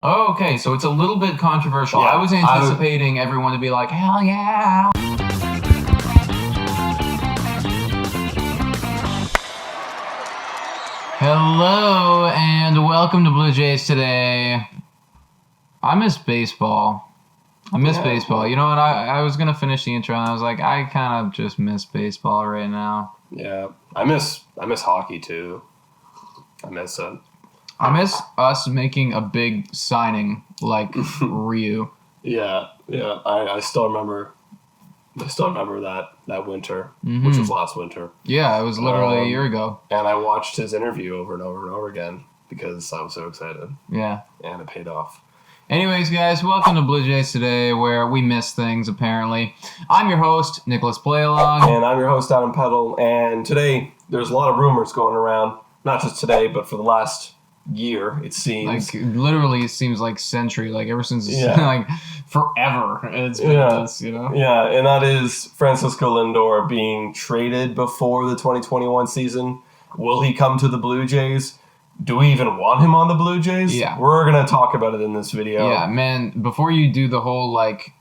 Okay, so it's a little bit controversial. Yeah, I was anticipating everyone to be like, hell yeah. Hello, and welcome to Blue Jays Today. I miss baseball. Baseball. You know what? I was going to finish the intro, and I was like, I kind of just miss baseball right now. Yeah, I miss hockey, too. I miss it. I miss us making a big signing like Ryu. Yeah. I still remember that winter, which was last winter. Yeah, it was literally a year ago. And I watched his interview over and over and over again because I was so excited. Yeah. And it paid off. Anyways, guys, welcome to Blue Jays Today, where we miss things, apparently. I'm your host, Nicholas Playalong. And I'm your host, Adam Peddle. And today, there's a lot of rumors going around. Not just today, but for the last year, it seems. Like, literally, it seems like century. Like, ever since, like, forever. It's been this, you know? Yeah, and that is Francisco Lindor being traded before the 2021 season. Will he come to the Blue Jays? Do we even want him on the Blue Jays? Yeah. We're going to talk about it in this video. Yeah, man, before you do the whole, like,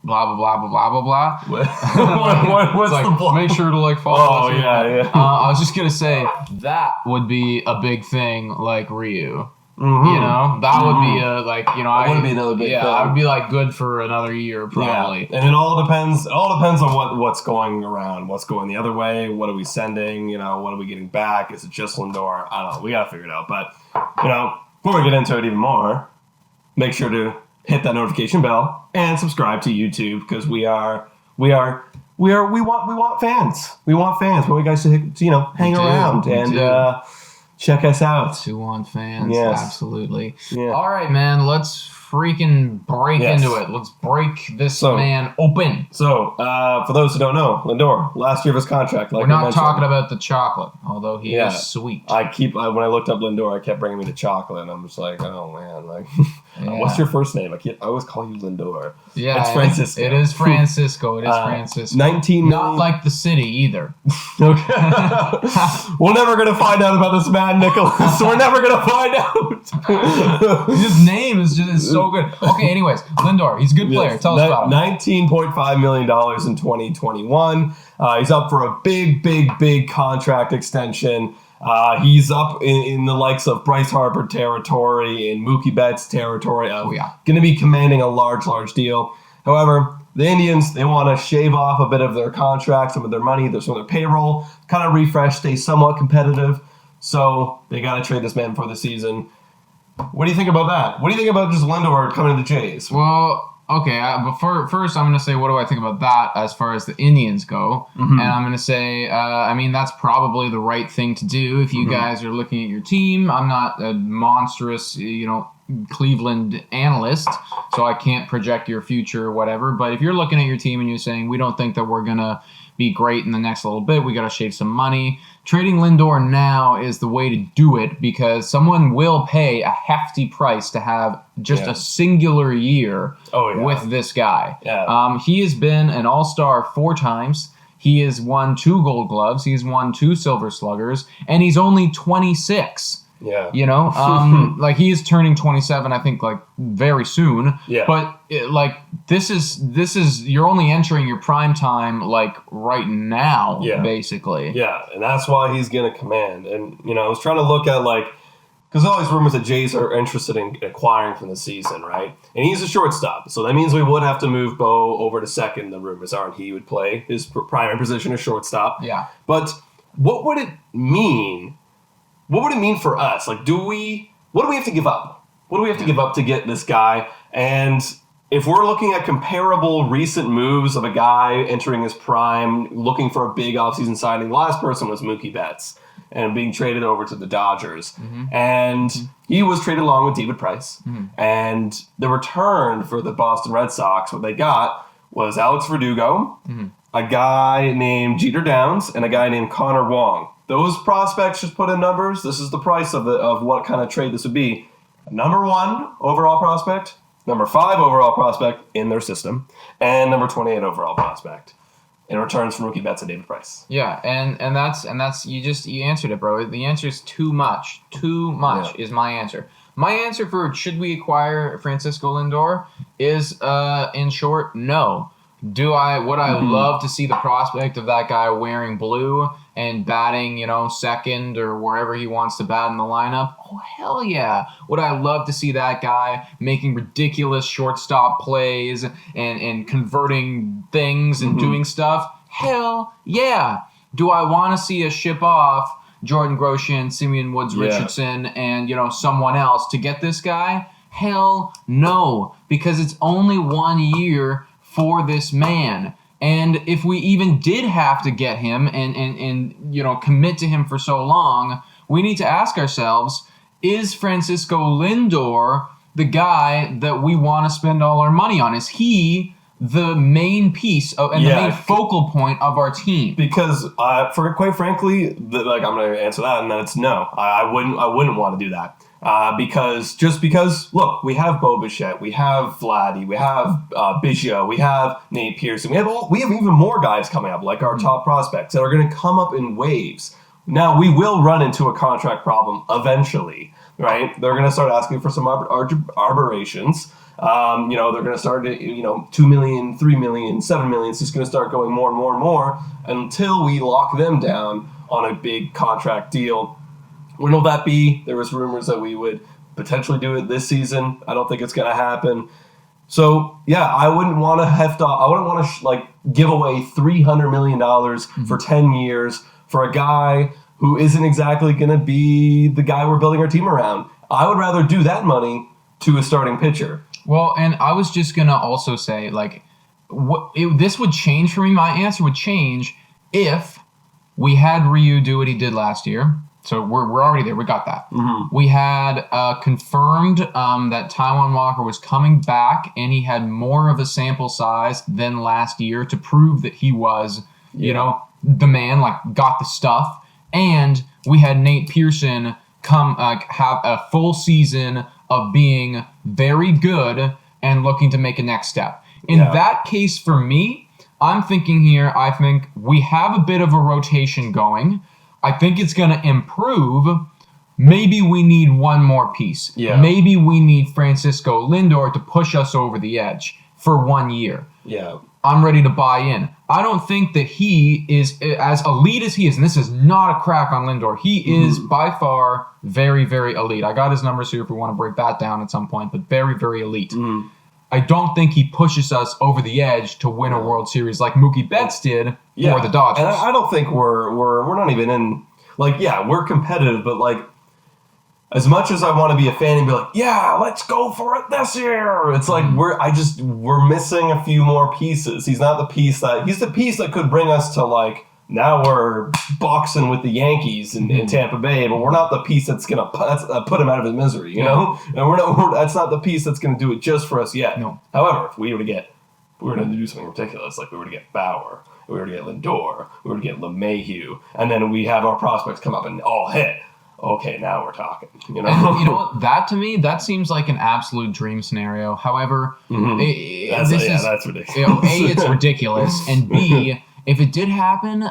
blah, blah, blah, blah, blah, blah, What's like, the blah? make sure to, like, follow us. Yeah. I was just going to say, that would be a big thing, like Ryu. Mm-hmm. You know? That would be a, like, you know, that would be another big thing. I would be, like, good for another year, probably. Yeah. And it all depends on what's going around. What's going the other way? What are we sending? You know, what are we getting back? Is it just Lindor? I don't know. We got to figure it out. But, you know, before we get into it even more, make sure to hit that notification bell and subscribe to YouTube because we want fans. We want fans. We want you guys to hang around and check us out. To want fans, yes. Absolutely. Yeah. All right, man. Let's freaking break into it. Let's break this man open. So, for those who don't know, Lindor, last year of his contract. Like we're not talking about the chocolate, although he is sweet. When I looked up Lindor, I kept bringing me the chocolate, and I'm just like, oh man, like, what's your first name? I always call you Lindor. Yeah, it's Francisco. It is Francisco. Francisco. 19 million. Not like the city either. Okay. We're never gonna find out about this man, Nicholas. We're never gonna find out. His name is so good. Okay, anyways, Lindor, he's a good player. Tell us about him. $19.5 million in 2021. He's up for a big contract extension. He's up in the likes of Bryce Harper territory, in Mookie Betts territory. Going to be commanding a large deal. However, the Indians, they want to shave off a bit of their contract, some of their money, some of their payroll, kind of refresh, stay somewhat competitive. So they got to trade this man for the season. What do you think about that? What do you think about just Lindor coming to the Jays? Well, okay, but first I'm going to say what do I think about that as far as the Indians go. And I'm going to say, that's probably the right thing to do if you guys are looking at your team. I'm not a monstrous, Cleveland analyst, so I can't project your future or whatever. But if you're looking at your team and you're saying, we don't think that we're going to be great in the next little bit, we got to shave some money. Trading Lindor now is the way to do it because someone will pay a hefty price to have just a singular year with this guy. Yeah. He has been an all-star 4 times. He has won 2 Gold Gloves. He's won 2 Silver Sluggers, and he's only 26. Yeah. Like he is turning 27, I think, like very soon. Yeah. But this is you're only entering your prime time like right now, basically. Yeah, and that's why he's gonna command. And I was trying to look at because all these rumors that Jays are interested in acquiring from the season, right? And he's a shortstop, so that means we would have to move Bo over to second. The rumors are he would play his primary position as shortstop. Yeah. But what would it mean? What would it mean for us? Like, what do we have to give up? What do we have to give up to get this guy? And if we're looking at comparable recent moves of a guy entering his prime, looking for a big offseason signing, the last person was Mookie Betts and being traded over to the Dodgers. And he was traded along with David Price. And the return for the Boston Red Sox, what they got was Alex Verdugo, a guy named Jeter Downs, and a guy named Connor Wong. Those prospects, just put in numbers. This is the price of what kind of trade this would be. Number 1 overall prospect, number 5 overall prospect in their system, and number 28 overall prospect in returns for Mookie Betts and David Price. Yeah, and that's you answered it, bro. The answer is too much. Too much is my answer. My answer for should we acquire Francisco Lindor is, in short, no. Would I love to see the prospect of that guy wearing blue and batting, second or wherever he wants to bat in the lineup? Oh, hell yeah. Would I love to see that guy making ridiculous shortstop plays and converting things and doing stuff? Hell yeah. Do I want to see us ship off Jordan Grosjean, Simeon Woods Richardson, and, someone else to get this guy? Hell no. Because it's only 1 year for this man. And if we even did have to get him and commit to him for so long, we need to ask ourselves, is Francisco Lindor the guy that we want to spend all our money on? Is he the main piece the main focal point of our team? Because for quite frankly, I'm going to answer that, and then it's no. I wouldn't want to do that. Because look, we have Bo Bichette, we have Vladdy, we have Biggio, we have Nate Pearson, we have even more guys coming up, like our top prospects, that are going to come up in waves. Now, we will run into a contract problem eventually, right? They're going to start asking for some arbitrations. They're going to start at, 2 million, 3 million, 7 million. It's just going to start going more and more and more until we lock them down on a big contract deal. When will that be? There was rumors that we would potentially do it this season. I don't think it's going to happen. So, yeah, I wouldn't want to I wouldn't want to give away $300 million for 10 years for a guy who isn't exactly going to be the guy we're building our team around. I would rather do that money to a starting pitcher. Well, and I was just going to also say, this would change for me. My answer would change if we had Ryu do what he did last year. So we're already there. We got that. Mm-hmm. We had confirmed that Taijuan Walker was coming back, and he had more of a sample size than last year to prove that he was, the man, got the stuff. And we had Nate Pearson come have a full season of being very good and looking to make a next step. In that case, for me, I'm thinking here, I think we have a bit of a rotation going. I think it's going to improve. Maybe we need one more piece. Yeah. Maybe we need Francisco Lindor to push us over the edge for 1 year. Yeah. I'm ready to buy in. I don't think that he is as elite as he is, and this is not a crack on Lindor. He is by far very, very elite. I got his numbers here if we want to break that down at some point, but very, very elite. Mm. I don't think he pushes us over the edge to win a World Series like Mookie Betts did for the Dodgers. And I don't think we're not even in, we're competitive, but as much as I want to be a fan and be let's go for it this year. It's we're missing a few more pieces. He's not the piece he's the piece that could bring us to now we're boxing with the Yankees in Tampa Bay, but we're not the piece that's going to put him out of his misery, you know? And that's not the piece that's going to do it just for us yet. No. However, if we were to do something ridiculous, we were to get Bauer, we were to get Lindor, we were to get LeMahieu, and then we have our prospects come up and all hit. Okay, now we're talking. And you know what? That to me, that seems like an absolute dream scenario. However, that's ridiculous. A, it's ridiculous, and B, if it did happen,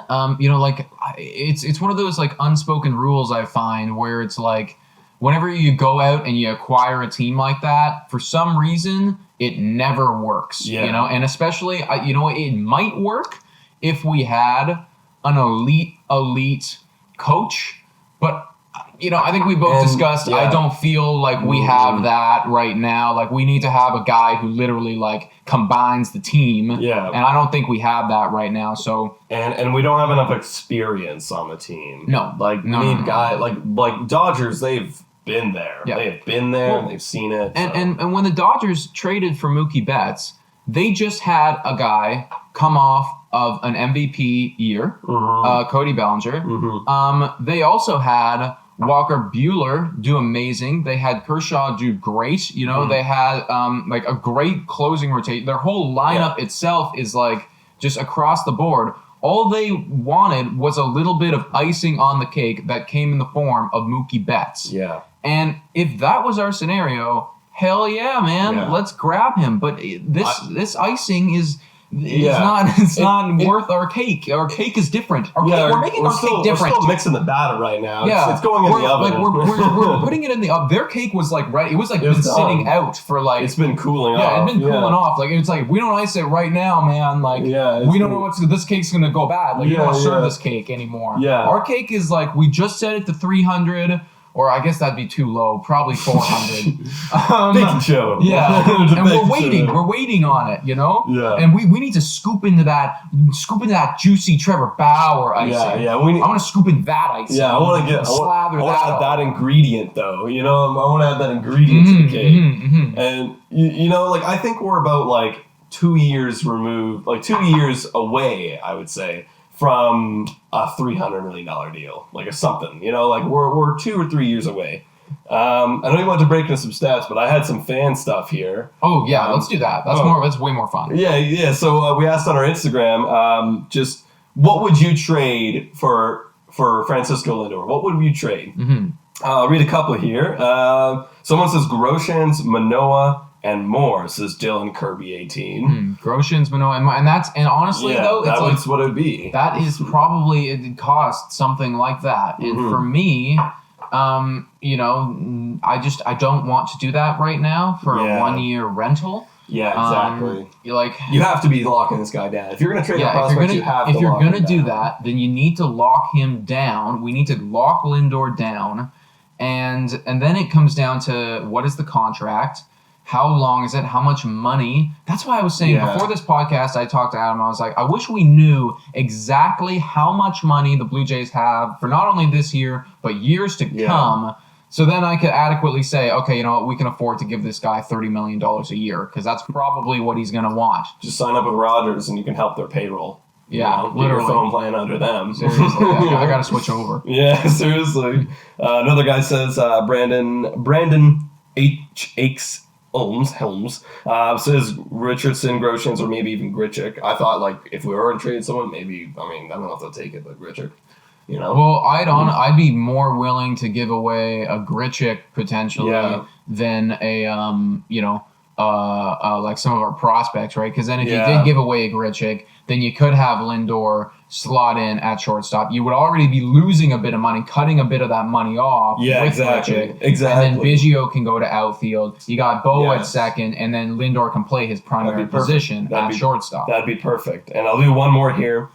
it's one of those unspoken rules I find where it's whenever you go out and you acquire a team like that, for some reason it never works. Yeah. And especially it might work if we had an elite coach, but I think we both discussed, I don't feel like we have that right now. We need to have a guy who literally, combines the team. Yeah. And I don't think we have that right now, so... And we don't have enough experience on the team. No. Like Dodgers, they've been there. Yeah. They've been there, and they've seen it. And when the Dodgers traded for Mookie Betts, they just had a guy come off of an MVP year, Cody Bellinger. Mm-hmm. They also had... Walker Buehler do amazing. They had Kershaw do great. They had a great closing rotation. Their whole lineup itself is just across the board. All they wanted was a little bit of icing on the cake that came in the form of Mookie Betts. Yeah. And if that was our scenario, hell yeah, man, let's grab him. But this icing is It's not worth our cake. Our cake is different. We're making our cake different. We're still mixing the batter right now. Yeah, it's going in the oven. Like we're putting it in the oven. Their cake was like right. It was like been sitting out for like. It's been cooling off. Yeah, it's been cooling off. Like it's like we don't ice it right now, man. Like we don't know this cake's gonna go bad. Like you don't serve this cake anymore. Yeah, our cake is like we just set it to 300. Or I guess that'd be too low. Probably 400. Big show. Yeah, and we're waiting. We're waiting on it. Yeah. And we need to scoop into that juicy Trevor Bauer icing. Yeah. I want to scoop in that icing. Yeah, I want to add that ingredient though. I want to add that ingredient to the cake. And like I think we're about like 2 years removed, like 2 years away, I would say, from a $300 million deal, like a something, like we're 2 or 3 years away. I know you wanted to break into some stats, but I had some fan stuff here. Oh yeah, let's do that. That's way more fun. Yeah. So we asked on our Instagram, just what would you trade for Francisco Lindor? What would you trade? I'll read a couple here. Someone says Groshans, Manoah, and more, says Dylan Kirby 18. Groshans, Manoah, and honestly though, that's what it'd be. That is probably it cost something like that. And for me, I don't want to do that right now for a 1 year rental. Yeah, exactly. You have to be locking this guy down. If you're going to trade a prospect, you have to lock him down. If you're going to do that, then you need to lock him down. We need to lock Lindor down, and then it comes down to what is the contract. How long is it? How much money? That's why I was saying before this podcast, I talked to Adam. I was like, I wish we knew exactly how much money the Blue Jays have for not only this year, but years to come. So then I could adequately say, okay, you know what? We can afford to give this guy $30 million a year because that's probably what he's going to want. Just sign up with Rogers and you can help their payroll. Yeah, literally. Get your phone plan under them. Seriously, I got to switch over. Yeah, seriously. Another guy says, Brandon H. Helms says Richardson, Groshans, or maybe even Grichuk. I thought, like, if we were to trade someone, maybe, I don't know if they'll take it, but Grichuk, Well, I'd be more willing to give away a Grichuk potentially than a, like some of our prospects, right? Because then if you did give away a Grichuk, then you could have Lindor slot in at shortstop. You would already be losing a bit of money, cutting a bit of that money off. Yeah, with Grichuk. Exactly. And then Biggio can go to outfield. You got Bo at second, and then Lindor can play his primary position at shortstop. That'd be perfect. And I'll do one more here.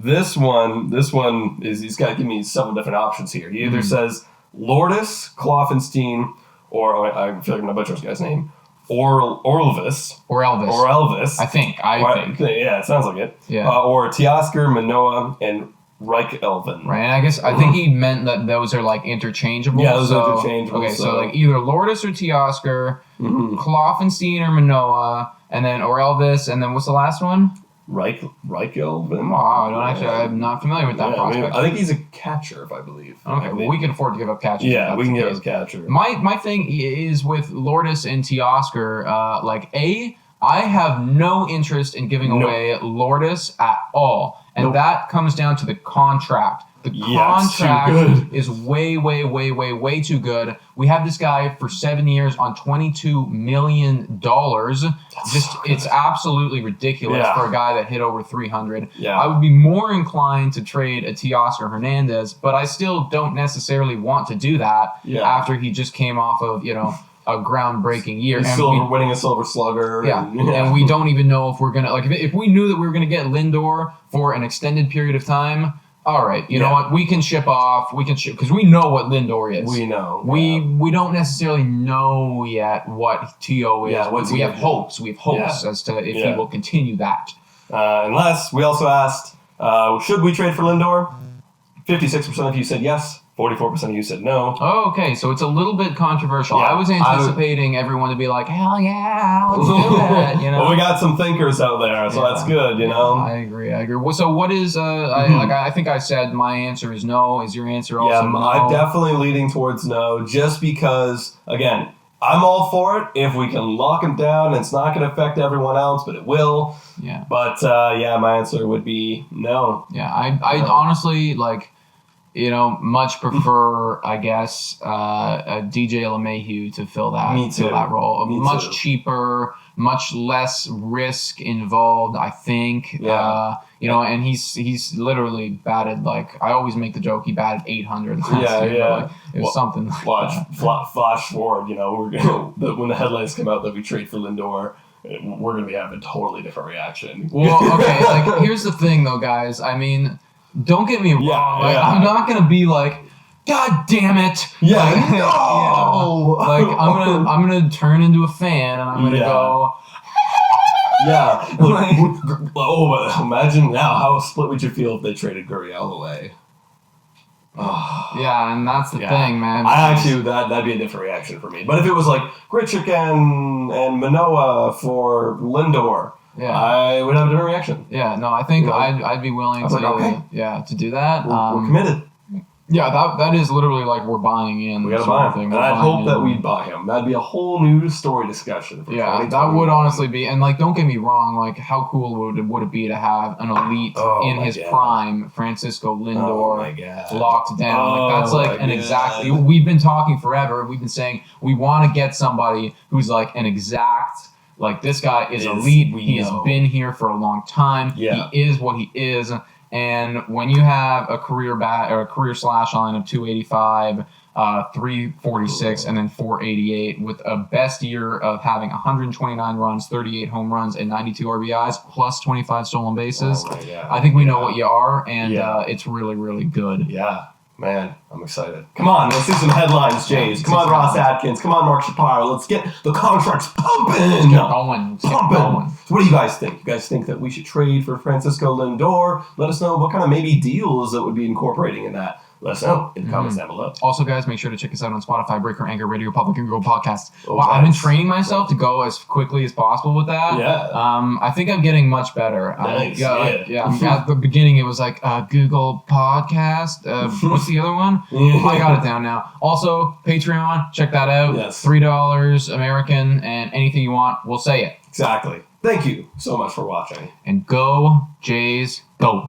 This one is, he's got to give me several different options here. He either says Lourdes, Kloffenstein, or I feel like I'm going to butcher this guy's name, or Elvis. I think. Yeah, it sounds like it. Yeah. Or Teoscar, Manoah, and Elvin. Right, and I think he meant that those are like interchangeable. Yeah, those are interchangeable. Okay, so like either Lourdes or Teoscar, Kloffenstein or Manoah, and then or Elvis, and then what's the last one? Elvin. I'm not familiar with that prospect. I think he's a catcher, if I believe. Okay, well, we can afford to give up catchers. Yeah, we can give up catcher. My thing is with Lourdes and Teoscar, I have no interest in giving away Lourdes at all. And that comes down to the contract. The contract is way, way, way, way, way too good. We have this guy for 7 years on $22 million. It's absolutely ridiculous for a guy that hit over 300. Yeah. I would be more inclined to trade a Teoscar Hernandez, but I still don't necessarily want to do that after he just came off of, a groundbreaking year. He's winning a Silver Slugger. And we don't even know if we're going to, if we knew that we were going to get Lindor for an extended period of time, all right, you know what? We can ship off. Because we know what Lindor is. We know. We don't necessarily know yet what T.O. is. Yeah, we have hopes. We have hopes as to if he will continue that. Unless we also asked, should we trade for Lindor? 56% of you said yes. 44% of you said no. Oh, okay, so it's a little bit controversial. I was anticipating everyone to be like, hell yeah, let's do that. Well, we got some thinkers out there, so that's good, I agree. So what is, I think I said my answer is no. Is your answer also no? I'm definitely leaning towards no, just because, again, I'm all for it if we can lock him down and it's not going to affect everyone else, but it will. Yeah. But, my answer would be no. Yeah, I honestly, much prefer, I guess, DJ LeMahieu to fill that role. Much cheaper, much less risk involved, I think. Yeah. And he's literally batted, like, I always make the joke, he batted 800 last year. Yeah. Like, it was something like that. Flash forward, when the headlines come out that we trade for Lindor, we're going to be having a totally different reaction. Well, okay, like, here's the thing, though, guys. I mean, don't get me wrong. I'm not going to be like, God damn it! Yeah, like, no! Like, I'm gonna turn into a fan, and I'm gonna go. Yeah. Imagine now how split would you feel if they traded Gurriel away? Yeah, and that's the thing, man. That'd be a different reaction for me. But if it was like Grichuk and Manoah for Lindor, I would have a different reaction. Yeah, no, I think I'd be willing to do that. We're committed. Yeah, that is literally like we're buying in. We gotta buy him. And I'd hope that we'd buy him. That'd be a whole new story discussion. That would honestly be. And like, don't get me wrong. Like, how cool would it be to have an elite in his prime, Francisco Lindor, locked down? Like, that's like an exact. We've been talking forever. We've been saying we want to get somebody who's like an exact. Like, this guy is elite. He has been here for a long time. Yeah. He is what he is. And when you have a career slash line of 285, 346, and then 488, with a best year of having 129 runs, 38 home runs, and 92 RBIs, plus 25 stolen bases, I think we know what you are, and it's really, really good. Yeah. Man, I'm excited. Come on, let's do some headlines, Jays. Come on, Ross Atkins. Come on, Mark Shapiro. Let's get the contracts pumping. Let's get going. So what do you guys think? You guys think that we should trade for Francisco Lindor? Let us know what kind of maybe deals that would be incorporating in that. Let us know in the comments down below. Also, guys, make sure to check us out on Spotify, Breaker, Anchor, Radio Public, and Google Podcasts. I've been training myself to go as quickly as possible with that. Yeah. I think I'm getting much better. Nice. At the beginning, it was like Google Podcast. What's the other one? I got it down now. Also, Patreon, check that out. Yes. $3 American, and anything you want, we'll say it. Exactly. Thank you so much for watching. And go, Jays, go.